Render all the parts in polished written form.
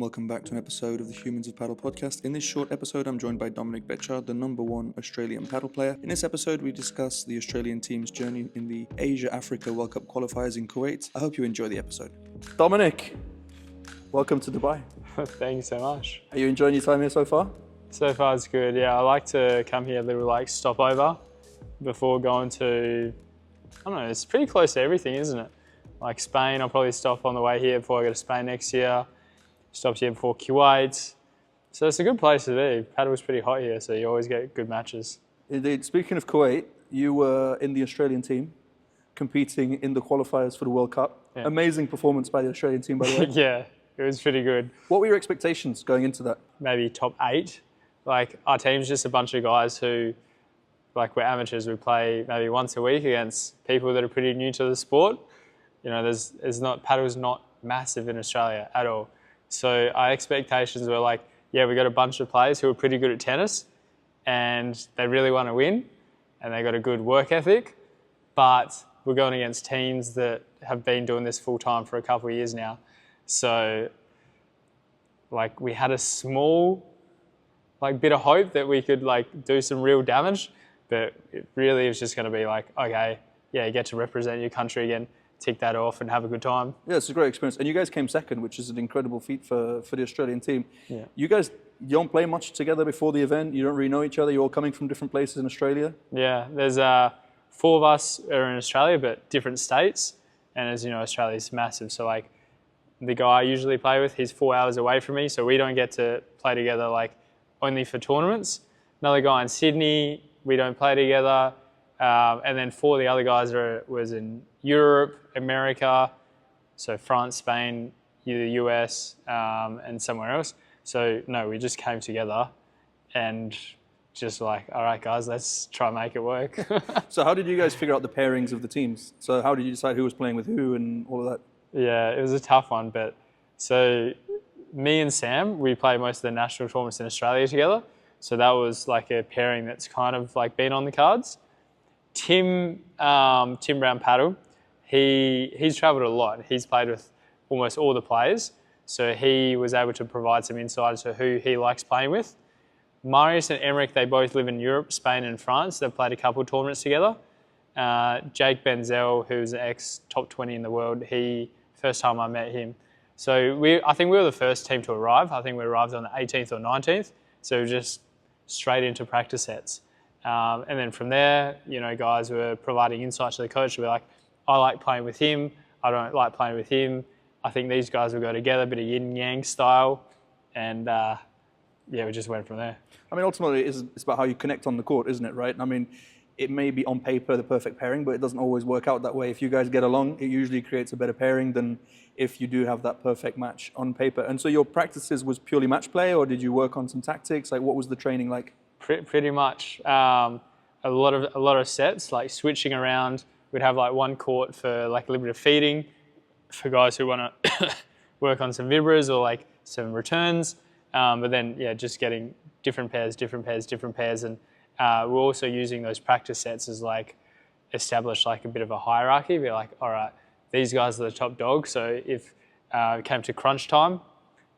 Welcome back to an episode of the Humans of Paddle podcast. In this short episode, I'm joined by Dominic Bechard, the #1 Australian paddle player. In this episode, we discuss the Australian team's journey in the Asia-Africa World Cup Qualifiers in Kuwait. I hope you enjoy the episode. Dominic, welcome to Dubai. Thank you so much. Are you enjoying your time here so far? So far it's good. Yeah, I like to come here a little stopover before going to, I don't know, it's pretty close to everything, isn't it? Like Spain, I'll probably stop on the way here before I go to Spain next year. Stopped here before Kuwait. So it's a good place to be. Paddle's pretty hot here, so you always get good matches. Indeed. Speaking of Kuwait, you were in the Australian team, competing in the qualifiers for the World Cup. Yeah. Amazing performance by the Australian team, by the way. Yeah, it was pretty good. What were your expectations going into that? Maybe top 8. Our team's just a bunch of guys who, we're amateurs. We play maybe once a week against people that are pretty new to the sport. You know, paddle's not massive in Australia at all. So our expectations were we got a bunch of players who are pretty good at tennis and they really want to win and they got a good work ethic, but we're going against teams that have been doing this full time for a couple of years now. So we had a small bit of hope that we could do some real damage, but it really was just going to be you get to represent your country again. Tick that off and have a good time. Yeah, it's a great experience. And you guys came second, which is an incredible feat for the Australian team. Yeah. You guys, you don't play much together before the event. You don't really know each other. You're all coming from different places in Australia. Yeah, there's 4 of us are in Australia, but different states. And as you know, Australia's massive. So the guy I usually play with, he's 4 hours away from me. So we don't get to play together only for tournaments. Another guy in Sydney, we don't play together. And then 4 of the other guys was in Europe, America, so France, Spain, the US, and somewhere else. So no, we just came together and just all right guys, let's try and make it work. So how did you guys figure out the pairings of the teams? So how did you decide who was playing with who and all of that? Yeah, it was a tough one, but so me and Sam, we play most of the national tournaments in Australia together. So that was a pairing that's kind of been on the cards. Tim Brown Paddle, he's travelled a lot. He's played with almost all the players, so he was able to provide some insight as to who he likes playing with. Marius and Emmerich, they both live in Europe, Spain and France. They've played a couple of tournaments together. Jake Benzel, who's an ex-top 20 in the world, first time I met him. So I think we were the first team to arrive. I think we arrived on the 18th or 19th, so just straight into practice sets. And then from there, guys were providing insight to the coach. We're I like playing with him. I don't like playing with him. I think these guys will go together, a bit of yin yang style. And we just went from there. I mean, ultimately, it's about how you connect on the court, isn't it, right? I mean, it may be on paper the perfect pairing, but it doesn't always work out that way. If you guys get along, it usually creates a better pairing than if you do have that perfect match on paper. And so your practices was purely match play, or did you work on some tactics? What was the training like? Pretty much. A lot of sets, switching around. We'd have one court for a little bit of feeding for guys who want to work on some vibras or some returns. But then, just getting different pairs. And we're also using those practice sets as establish a bit of a hierarchy. Be all right, these guys are the top dogs. So if it came to crunch time,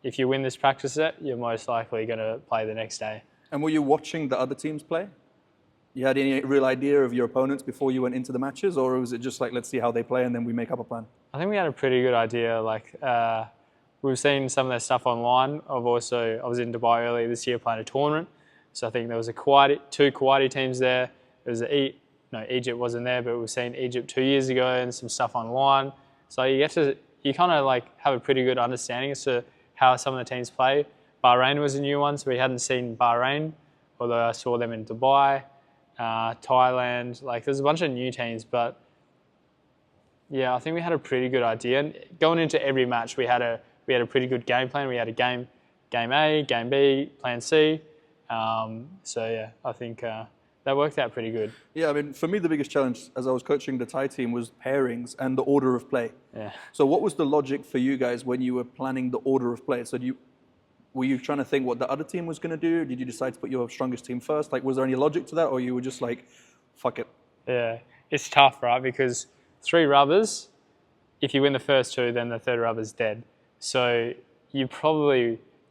if you win this practice set, you're most likely going to play the next day. And were you watching the other teams play? You had any real idea of your opponents before you went into the matches, or was it just let's see how they play and then we make up a plan? I think we had a pretty good idea. We've seen some of their stuff online. I was in Dubai earlier this year playing a tournament. So I think there was 2 Kuwaiti teams there. There was Egypt wasn't there, but we've seen Egypt 2 years ago and some stuff online. So you kind of have a pretty good understanding as to how some of the teams play. Bahrain was a new one, so we hadn't seen Bahrain, although I saw them in Dubai, Thailand. There's a bunch of new teams, but yeah, I think we had a pretty good idea. And going into every match, we had a pretty good game plan. We had a game A, game B, plan C. I think that worked out pretty good. Yeah, I mean, for me, the biggest challenge as I was coaching the Thai team was pairings and the order of play. Yeah. So what was the logic for you guys when you were planning the order of play? So were you trying to think what the other team was going to do? Did you decide to put your strongest team first? Was there any logic to that, or you were just fuck it? Yeah, it's tough, right? Because 3 rubbers, if you win the first 2, then the third rubber's dead. So you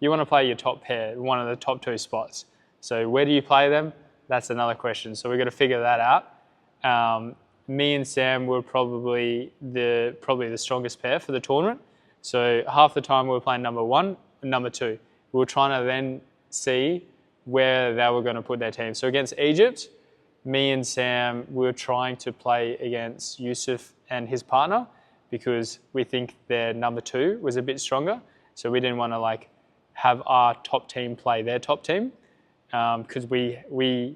want to play your top pair, one of the top 2 spots. So where do you play them? That's another question. So we've got to figure that out. Me and Sam were probably the strongest pair for the tournament. So half the time we were playing number 1 and number 2. We were trying to then see where they were going to put their team. So against Egypt, me and Sam were trying to play against Yusuf and his partner because we think their number 2 was a bit stronger. So we didn't want to like have our top team play their top team because we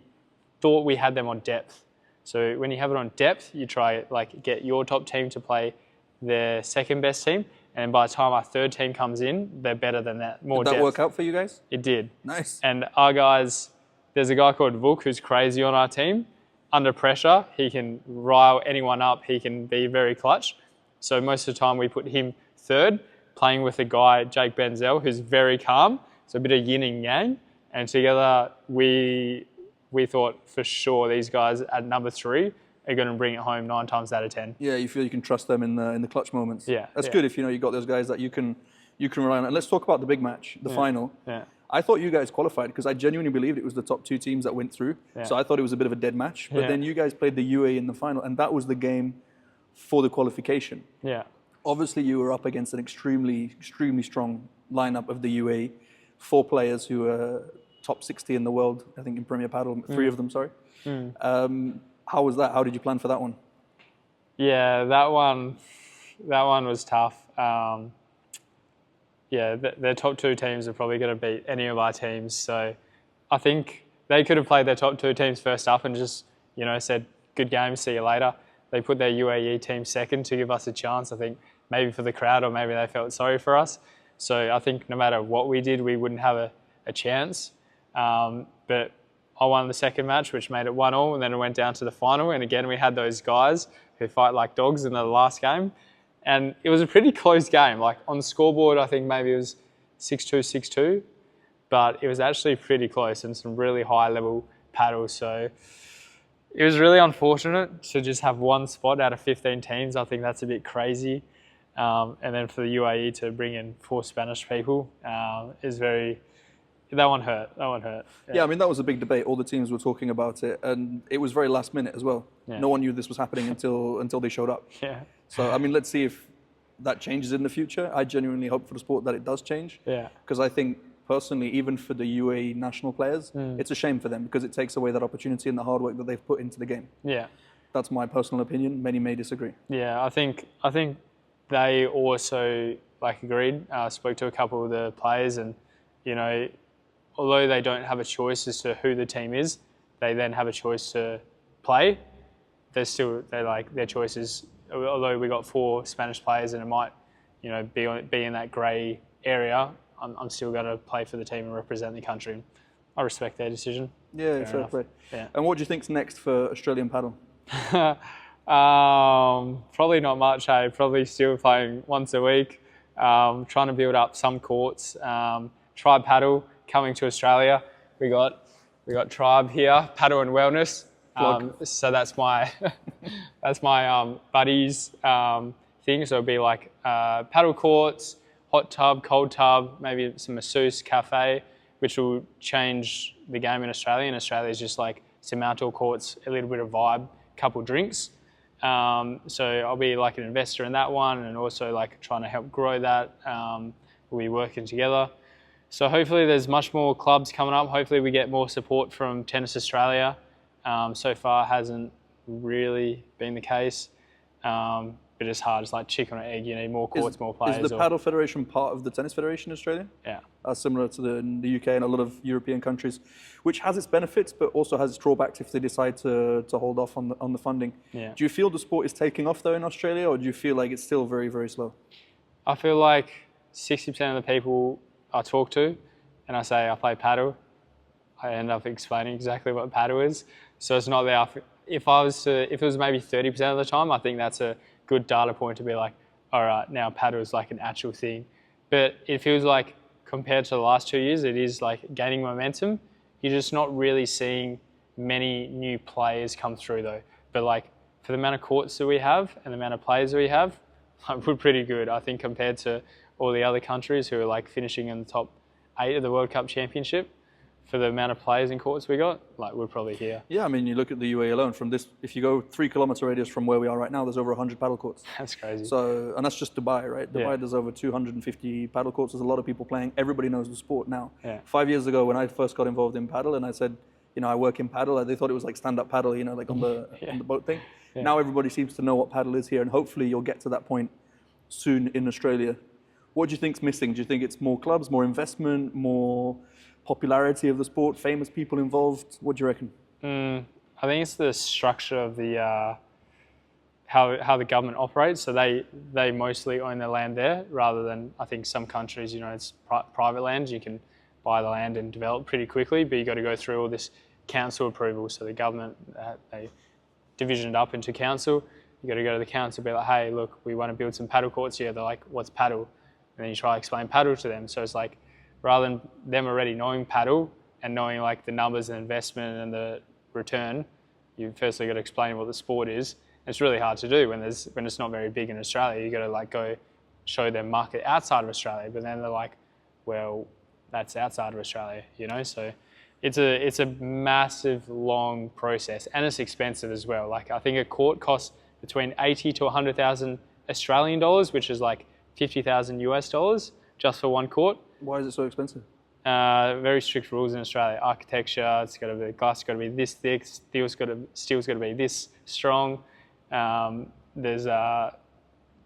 thought we had them on depth. So when you have it on depth, you try like get your top team to play their second best team. And by the time our third team comes in, they're better than that, more depth. Did that work out for you guys? It did. Nice. And our guys, there's a guy called Vuk who's crazy on our team. Under pressure, he can rile anyone up. He can be very clutch. So most of the time we put him third, playing with a guy, Jake Benzel, who's very calm. So a bit of yin and yang. And together we thought for sure these guys at number 3 are going to bring it home 9 times out of 10. Yeah, you feel you can trust them in the clutch moments. Yeah, that's good if you got those guys that you can rely on. And let's talk about the big match, the final. Yeah. I thought you guys qualified because I genuinely believed it was the top 2 teams that went through. Yeah. So I thought it was a bit of a dead match. But then you guys played the UAE in the final, and that was the game for the qualification. Yeah. Obviously, you were up against an extremely strong lineup of the UAE. 4 players who are top 60 in the world, I think in Premier Padel, 3 of them, sorry. How was that? How did you plan for that one? Yeah, that one was tough. Their top 2 teams are probably going to beat any of our teams. So I think they could have played their top 2 teams first up and just, said, good game, see you later. They put their UAE team second to give us a chance, I think, maybe for the crowd or maybe they felt sorry for us. So I think no matter what we did, we wouldn't have a chance. But I won the second match, which made it 1-1, and then it went down to the final. And again, we had those guys who fight like dogs in the last game. And it was a pretty close game. Like on the scoreboard, I think maybe it was 6-2, 6-2. But it was actually pretty close and some really high-level paddles. So it was really unfortunate to just have 1 spot out of 15 teams. I think that's a bit crazy. And then for the UAE to bring in 4 Spanish people is very... That one hurt. Yeah, I mean, that was a big debate. All the teams were talking about it, and it was very last minute as well. Yeah. No one knew this was happening until they showed up. Yeah. So, I mean, let's see if that changes in the future. I genuinely hope for the sport that it does change. Yeah. Because I think, personally, even for the UAE national players, it's a shame for them because it takes away that opportunity and the hard work that they've put into the game. Yeah. That's my personal opinion. Many may disagree. Yeah, I think they also agreed. Spoke to a couple of the players, and although they don't have a choice as to who the team is, they then have a choice to play. Their choices. Although we got 4 Spanish players and it might, be in that grey area, I'm still going to play for the team and represent the country. I respect their decision. Yeah, fair play. Yeah. And what do you think's next for Australian paddle? Probably not much. Probably still playing once a week. Trying to build up some courts. Tribe Paddle coming to Australia. We got Tribe here, Paddle and Wellness. So that's my buddies thing. So it'll be like paddle courts, hot tub, cold tub, maybe some masseuse, cafe, which will change the game in Australia. In Australia, it's just like some outdoor courts, a little bit of vibe, couple drinks. So I'll be like an investor in that one, and also like trying to help grow that. We'll be working together. So hopefully there's much more clubs coming up. Hopefully we get more support from Tennis Australia. So far hasn't really been the case. But it's hard. It's like chicken or egg. You need more courts, more players. Is the Padel Federation part of the Tennis Federation in Australia? Yeah. Similar to the UK and a lot of European countries, which has its benefits but also has its drawbacks if they decide to hold off on the funding. Yeah. Do you feel the sport is taking off though in Australia, or do you feel like it's still very, very slow? I feel like 60% of the people I talk to and I say I play paddle, I end up explaining exactly what paddle is. So it's not there. If it was maybe 30% of the time, I think that's a good data point to be like, all right, now paddle is like an actual thing. But it feels like compared to the last 2 years, it is like gaining momentum. You're just not really seeing many new players come through though. But like for the amount of courts that we have and the amount of players that we have, we're pretty good. I think compared to all the other countries who are like finishing in the top 8 of the World Cup Championship, for the amount of players in courts we got, like we're probably here. Yeah, I mean, you look at the UAE alone. From this, if you go 3-kilometer radius from where we are right now, there's over 100 paddle courts. That's crazy. So, and that's just Dubai, right? Dubai, there's over 250 paddle courts. There's a lot of people playing. Everybody knows the sport now. 5 years ago, when I first got involved in paddle, and I said, you know, I work in paddle, they thought it was like stand-up paddle, you know, like on the boat thing. Now everybody seems to know what paddle is here, and hopefully you'll get to that point soon in Australia. What do you think's missing? Do you think it's more clubs, more investment, more popularity of the sport, famous people involved? What do you reckon? I think it's the structure of the how the government operates. So they mostly own the land there, rather than, I think, some countries, you know, it's private land. You can buy the land and develop pretty quickly, but you got to go through all this council approval. So the government, they division it up into council. You got to go to the council and be like, hey, look, we want to build some paddle courts here. They're like, what's paddle? And then you try to explain paddle to them. So it's like, rather than them already knowing paddle and knowing like the numbers and investment and the return, you firstly got to explain what the sport is. And it's really hard to do when it's not very big in Australia. You got to like go show them market outside of Australia, but then they're like, well, that's outside of Australia, you know. So it's a massive, long process, and it's expensive as well. Like, I think a court costs between 80 to 100,000 Australian dollars, which is like 50,000 US dollars just for one court. Why is it so expensive? Very strict rules in Australia. Architecture, it's got to be, glass got to be this thick, steel's got to be this strong. There's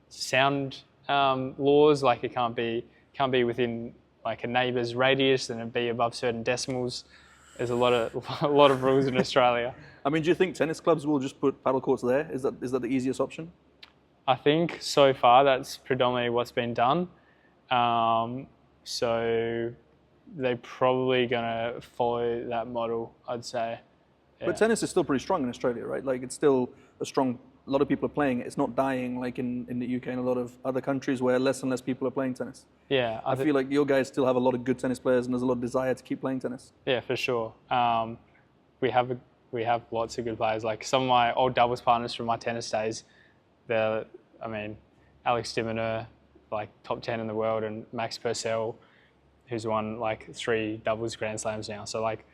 sound laws, like it can't be within like a neighbour's radius, and it'd be above certain decimals. There's a lot of rules in Australia. I mean, do you think tennis clubs will just put paddle courts there? Is that the easiest option? I think so far that's predominantly what's been done. So they're probably going to follow that model, I'd say. Yeah. But tennis is still pretty strong in Australia, right? Like, it's still a lot of people are playing it. It's not dying like in the UK and a lot of other countries where less and less people are playing tennis. Yeah. I feel like your guys still have a lot of good tennis players, and there's a lot of desire to keep playing tennis. Yeah, for sure. We have lots of good players. Like, some of my old doubles partners from my tennis days, Alex Diminer, like top 10 in the world, and Max Purcell, who's won like 3 doubles Grand Slams now. So like,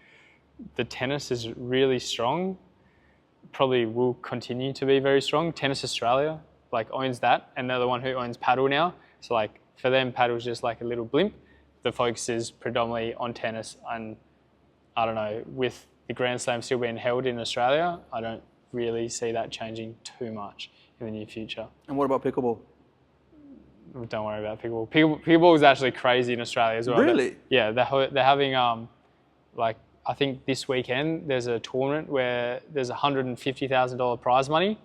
the tennis is really strong. Probably will continue to be very strong. Tennis Australia like owns that, and they're the one who owns paddle now. So like, for them, paddle's just like a little blimp. The focus is predominantly on tennis, and I don't know, with the Grand Slam still being held in Australia, I don't really see that changing too much in the near future. And what about pickleball? Don't worry about pickleball. Pickleball is actually crazy in Australia as well. Really? Yeah, they're having like, I think this weekend there's a tournament where there's $150,000 prize money,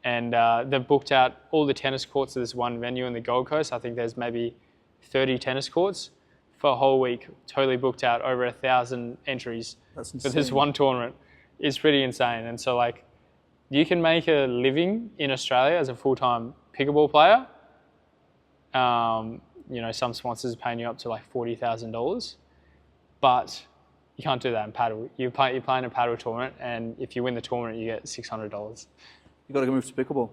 and they've booked out all the tennis courts to this one venue in the Gold Coast. I think there's maybe 30 tennis courts for a whole week, totally booked out, over 1,000 entries for this one tournament. It's pretty insane. And so like, you can make a living in Australia as a full-time pickleball player. You know, some sponsors are paying you up to like $40,000, but you can't do that in paddle. You're playing a paddle tournament, and if you win the tournament, you get $600. You got to move to pickleball.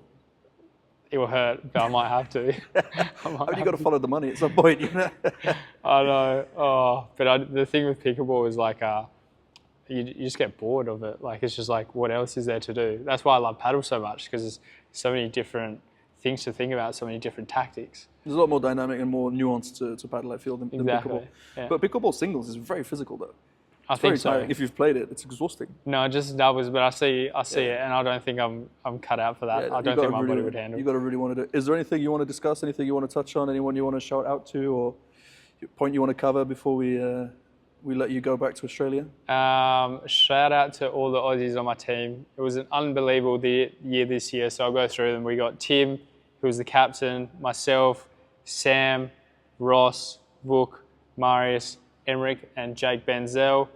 It will hurt, but I might have to. You got to follow the money at some point, you know. I know. Oh, but the thing with pickleball is like, you just get bored of it. Like, it's just like, what else is there to do? That's why I love paddle so much, because there's so many different things to think about, so many different tactics. There's a lot more dynamic and more nuance to paddle, I feel, than pickleball. Yeah. But pickleball singles is very physical, though. I think so. Tiring. If you've played it, it's exhausting. No, just doubles, but I see it, and I don't think I'm cut out for that. Yeah, I don't think my body would handle. You got to really want to do it. Is there anything you want to discuss? Anything you want to touch on? Anyone you want to shout out to, or point you want to cover before we let you go back to Australia? Shout out to all the Aussies on my team. It was an unbelievable year this year. So I'll go through them. We got Tim, who was the captain, myself, Sam, Ross, Vuk, Marius, Emmerich, and Jake Benzel.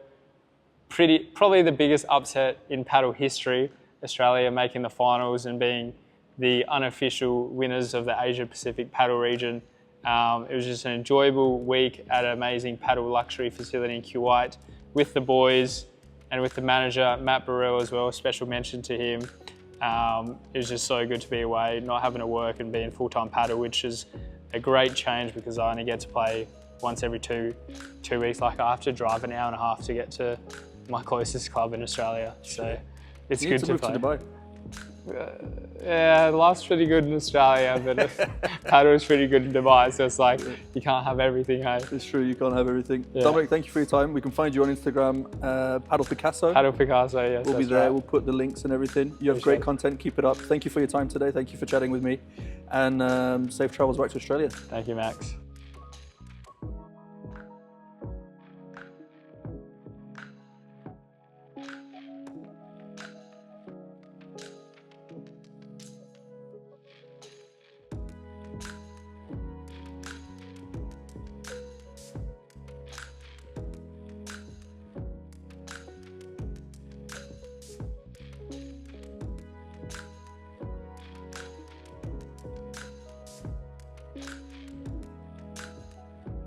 Probably the biggest upset in paddle history, Australia making the finals and being the unofficial winners of the Asia Pacific paddle region. It was just an enjoyable week at an amazing paddle luxury facility in Kuwait with the boys and with the manager, Matt Burrell, as well. Special mention to him. It was just so good to be away, not having to work and being full-time paddle, which is a great change because I only get to play once every two weeks. Like I have to drive an hour and a half to get to my closest club in Australia. So it's good to play. To Dubai. Yeah, life's pretty good in Australia, but paddle's pretty good in Dubai, so it's like you can't have everything, hey? It's true, you can't have everything. Yeah. Dominic, thank you for your time. We can find you on Instagram, Padel Picasso. Padel Picasso, yes. We'll be there, right. we'll put the links and everything. You have great content, keep it up. Thank you for your time today, thank you for chatting with me, and safe travels back to Australia. Thank you, Max.